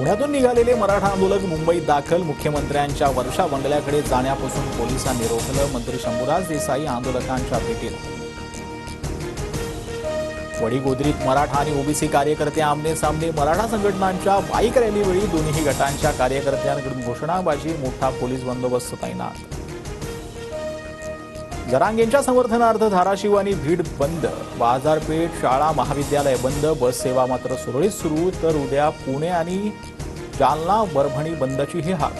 पुण्यातून निघालेले मराठा आंदोलक मुंबईत दाखल. मुख्यमंत्र्यांच्या वर्षा बंगल्याकडे जाण्यापासून पोलिसांनी रोखलं. मंत्री शंभूराज देसाई आंदोलकांच्या भेटीला. वडीगोद्रीत मराठा आणि ओबीसी कार्यकर्ते आमने सामने. मराठा संघटनांच्या बाईक रॅलीवेळी दोन्ही गटांच्या कार्यकर्त्यांकडून घोषणाबाजी. मोठा पोलीस बंदोबस्त तैनात. जरांगेंच्या समर्थनार्थ धाराशिव आणि बीड बंद. बाजारपेठ, शाळा, महाविद्यालय बंद. बस सेवा मात्र सुरळीत सुरू. तर उद्या पुणे आणि जालना, परभणी बंदची ही हाक.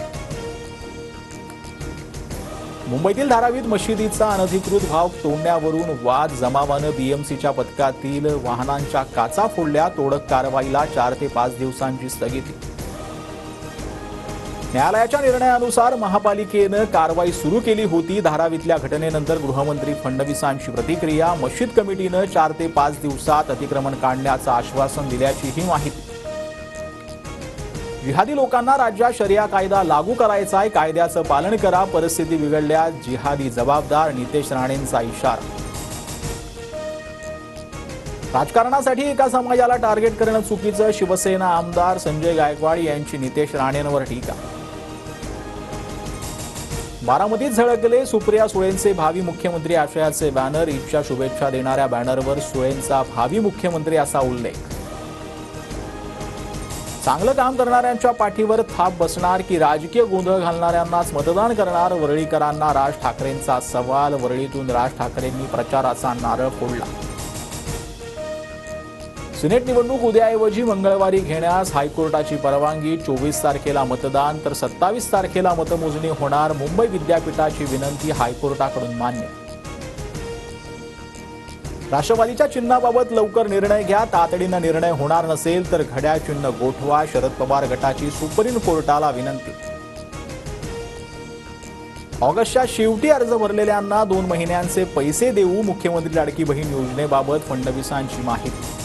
मुंबईतील धारावीत मशिदीचा अनधिकृत भाव तोडण्यावरून वाद. जमावानं बीएमसीच्या पथकातील वाहनांच्या काचा फोडल्या. तोडक कारवाईला 4 ते 5 दिवसांची स्थगिती. न्यायालयाच्या निर्णयानुसार महापालिकेनं कारवाई सुरू केली होती. धारावीतल्या घटनेनंतर गृहमंत्री फडणवीसांची प्रतिक्रिया. मशीद कमिटीनं 4 ते 5 दिवसात अतिक्रमण काढण्याचं आश्वासन दिल्याची ही माहिती. जिहादी लोकांना राज्यात शरिया कायदा लागू करायचा आहे. कायद्याचं पालन करा. परिस्थिती बिघडल्यास जिहादी जबाबदार. नितेश राणेंचा इशारा. राजकारणासाठी एका समाजाला टार्गेट करणं चुकीचं. शिवसेना आमदार संजय गायकवाड यांची नितेश राणेंवर टीका. बारामतीत झळकले सुप्रिया सुळेंचे भावी मुख्यमंत्री आशयाचे बॅनर. ईदच्या शुभेच्छा देणाऱ्या बॅनरवर सुळेंचा भावी मुख्यमंत्री असा उल्लेख. चांगलं काम करणाऱ्यांच्या पाठीवर थाप बसणार की राजकीय गोंधळ घालणाऱ्यांनाच मतदान करणार? वरळीकरांना राज ठाकरेंचा सवाल. वरळीतून राज ठाकरेंनी प्रचाराचा नारळ फोडला. सिनेट निवडणूक उद्याऐवजी मंगळवारी घेण्यास हायकोर्टाची परवानगी. 24 तारखेला मतदान तर 27 तारखेला मतमोजणी होणार. मुंबई विद्यापीठाची विनंती हायकोर्टाकडून मान्य. राष्ट्रवादीच्या चिन्हाबाबत लवकर निर्णय घ्या. तातडीनं निर्णय होणार नसेल तर घड्याळ चिन्ह गोठवा. शरद पवार गटाची सुप्रीम कोर्टाला विनंती. ऑगस्टच्या शेवटी अर्ज भरलेल्यांना 2 महिन्यांचे पैसे देऊ. मुख्यमंत्री लाडकी बहीण योजनेबाबत फडणवीसांची माहिती.